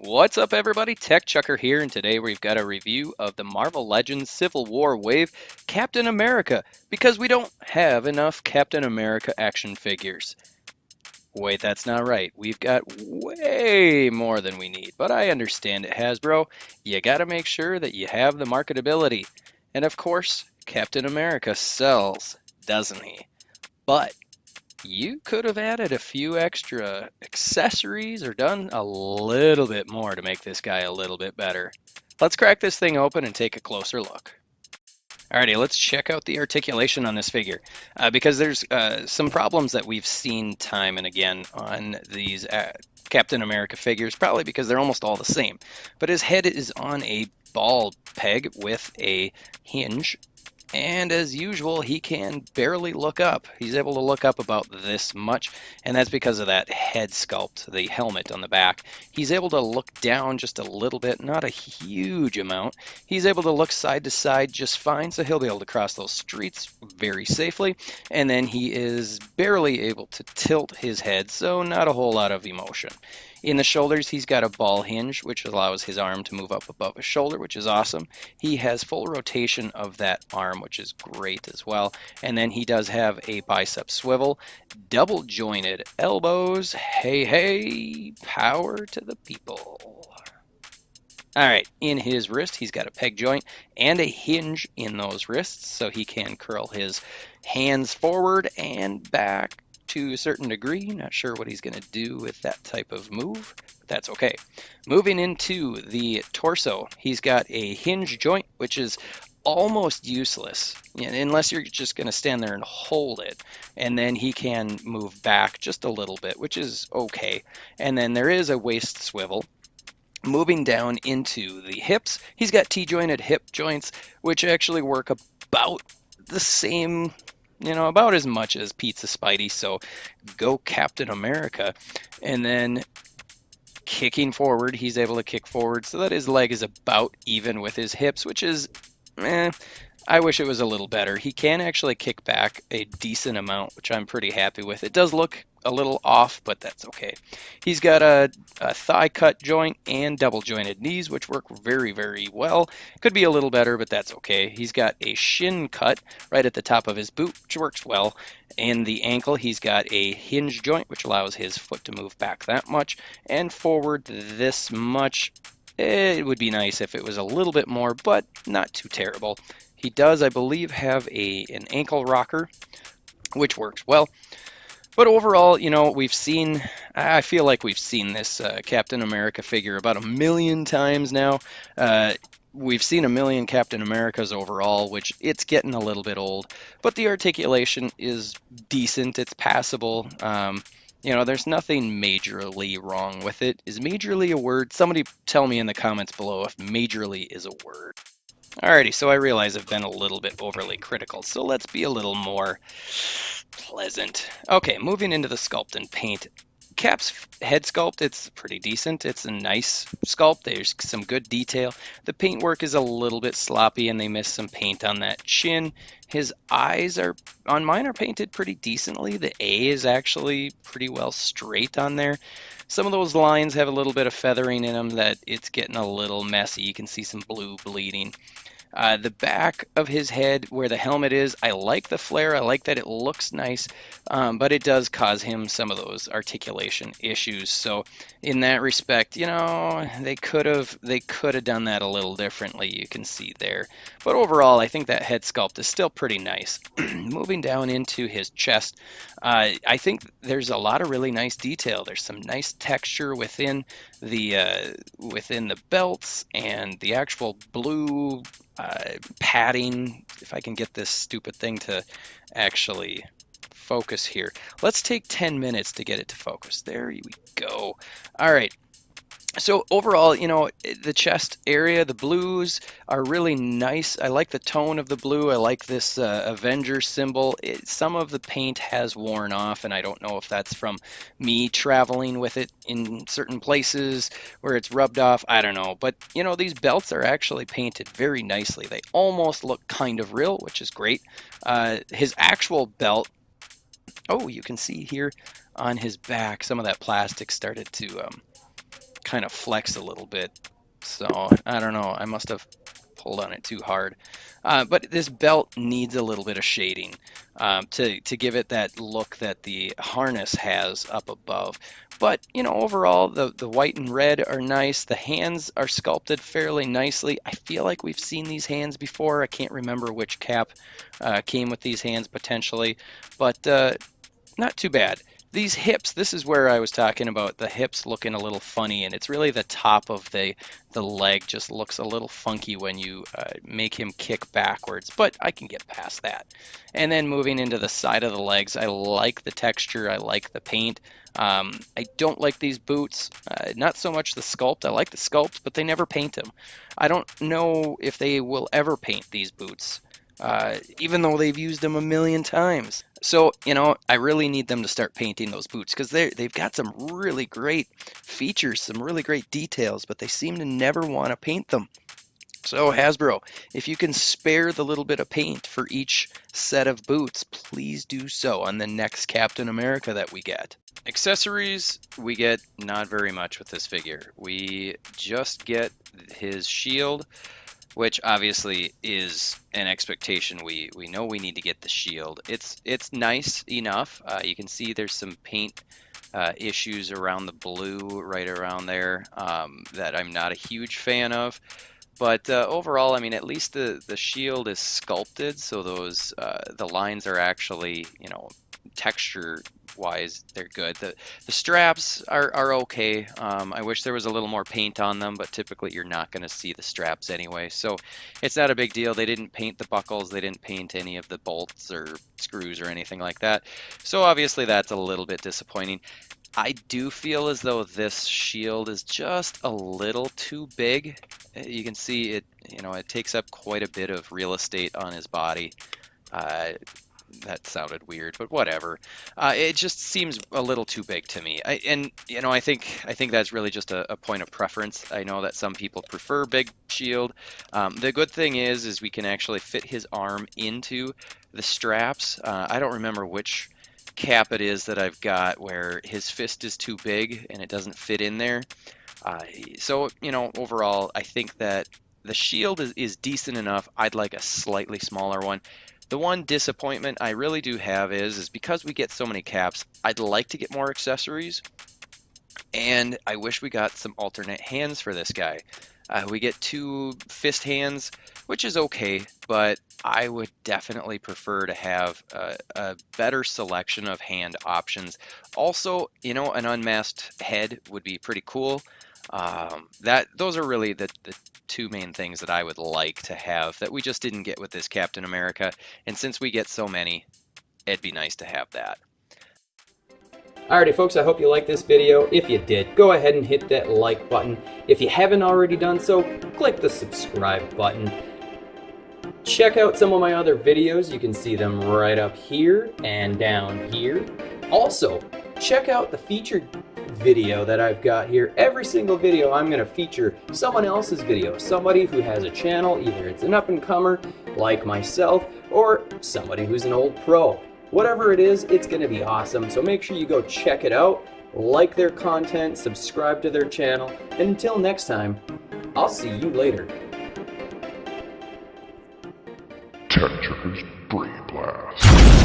What's up, everybody? Tech Chucker here, and today we've got a review of the Marvel Legends Civil War Wave Captain America, because we don't have enough Captain America action figures. Wait, that's not right. We've got way more than we need, but I understand it, Hasbro. You gotta make sure that you have the marketability. And of course, Captain America sells, doesn't he? But you could have added a few extra accessories or done a little bit more to make this guy a little bit better. Let's crack this thing open and take a closer look. Alrighty, let's check out the articulation on this figure, because there's some problems that we've seen time and again on these Captain America figures, probably because they're almost all the same. But his head is on a ball peg with a hinge, and as usual, he can barely look up. He's able to look up about this much, and that's because of that head sculpt, the helmet on the back. He's able to look down just a little bit, not a huge amount. He's able to look side to side just fine, so he'll be able to cross those streets very safely. And then he is barely able to tilt his head, so not a whole lot of emotion. In the shoulders, he's got a ball hinge, which allows his arm to move up above his shoulder, which is awesome. He has full rotation of that arm, which is great as well. And then he does have a bicep swivel, double jointed elbows. Hey, hey, power to the people. All right, in his wrist, he's got a peg joint and a hinge in those wrists, so he can curl his hands forward and back to a certain degree. Not sure what he's going to do with that type of move, but that's okay. Moving into the torso, he's got a hinge joint, which is almost useless unless you're just going to stand there and hold it, and then he can move back just a little bit, which is okay. And then there is a waist swivel. Moving down into the hips, he's got T-jointed hip joints, which actually work about the same, about as much as Pizza Spidey, so go Captain America. And then kicking forward, he's able to kick forward so that his leg is about even with his hips, which is, I wish it was a little better. He can actually kick back a decent amount, which I'm pretty happy with. It does look a little off, but that's okay. He's got a thigh cut joint and double jointed knees, which work very, very well. Could be a little better, but that's okay. He's got a shin cut right at the top of his boot, which works well. And the ankle, he's got a hinge joint, which allows his foot to move back that much and forward this much. It would be nice if it was a little bit more, but not too terrible. He does, I believe, have an ankle rocker, which works well. But overall, I feel like we've seen this Captain America figure about 1,000,000 times now. We've seen 1,000,000 Captain Americas overall, which it's getting a little bit old. But the articulation is decent. It's passable. There's nothing majorly wrong with it. Is majorly a word? Somebody tell me in the comments below if majorly is a word. Alrighty, so I realize I've been a little bit overly critical, so let's be a little more pleasant. Okay, moving into the sculpt and paint. Cap's head sculpt, it's pretty decent. It's a nice sculpt. There's some good detail. The paintwork is a little bit sloppy, and they missed some paint on that chin. His eyes on mine are painted pretty decently. The A is actually pretty well straight on there. Some of those lines have a little bit of feathering in them that it's getting a little messy. You can see some blue bleeding. The back of his head where the helmet is, I like the flare. I like that it looks nice, but it does cause him some of those articulation issues. So in that respect, they could have done that a little differently. You can see there. But overall, I think that head sculpt is still pretty nice. Moving down into his chest, I think there's a lot of really nice detail. There's some nice texture within the belts and the actual blue padding. If I can get this stupid thing to actually focus here. Let's take 10 minutes to get it to focus. There we go. All right. So overall, the chest area, the blues are really nice. I like the tone of the blue. I like this Avenger symbol. Some of the paint has worn off, and I don't know if that's from me traveling with it in certain places where it's rubbed off. I don't know. But, these belts are actually painted very nicely. They almost look kind of real, which is great. His actual belt, you can see here on his back, some of that plastic started to kind of flex a little bit. So I don't know, I must have pulled on it too hard. But this belt needs a little bit of shading to give it that look that the harness has up above. But you know, overall, the white and red are nice. The hands are sculpted fairly nicely. I feel like we've seen these hands before. I can't remember which cap came with these hands potentially, but not too bad. These hips, this is where I was talking about the hips looking a little funny, and it's really the top of the leg just looks a little funky when you make him kick backwards, but I can get past that. And then moving into the side of the legs, I like the texture, I like the paint. I don't like these boots, not so much the sculpt. I like the sculpt, but they never paint them. I don't know if they will ever paint these boots, even though they've used them a million times. So, you know, I really need them to start painting those boots because they've got some really great features, some really great details, but they seem to never want to paint them. So Hasbro, if you can spare the little bit of paint for each set of boots, please do so on the next Captain America that we get. Accessories, we get not very much with this figure. We just get his shield, which obviously is an expectation. We know we need to get the shield. It's nice enough. You can see there's some paint issues around the blue right around there that I'm not a huge fan of. But overall, I mean, at least the shield is sculpted, so those the lines are actually, you know, texture wise they're good. The straps are okay. I wish there was a little more paint on them, but typically you're not going to see the straps anyway, so it's not a big deal. They didn't paint the buckles, they didn't paint any of the bolts or screws or anything like that, so obviously that's a little bit disappointing. I do feel as though this shield is just a little too big. You can see it, you know, it takes up quite a bit of real estate on his body. That sounded weird, but whatever. It just seems a little too big to me. And you know, I think that's really just a point of preference. I know that some people prefer big shield. The good thing is we can actually fit his arm into the straps. I don't remember which cap it is that I've got where his fist is too big and it doesn't fit in there. So, you know, overall, I think that the shield is decent enough. I'd like a slightly smaller one. The one disappointment I really do have is because we get so many caps, I'd like to get more accessories, and I wish we got some alternate hands for this guy. We get 2 fist hands, which is okay, but I would definitely prefer to have a better selection of hand options. Also, you know, an unmasked head would be pretty cool. Those are really the 2 main things that I would like to have that we just didn't get with this Captain America, and since we get so many, it'd be nice to have that. Alrighty folks, I hope you liked this video. If you did, go ahead and hit that like button. If you haven't already done so, click the subscribe button. Check out some of my other videos. You can see them right up here and down here. Also, check out the featured video that I've got here. Every single video I'm going to feature someone else's video, somebody who has a channel, either it's an up-and-comer like myself or somebody who's an old pro. Whatever it is, it's going to be awesome, so make sure you go check it out, like their content, subscribe to their channel, and until next time, I'll see you later. Tetris Brain Blast.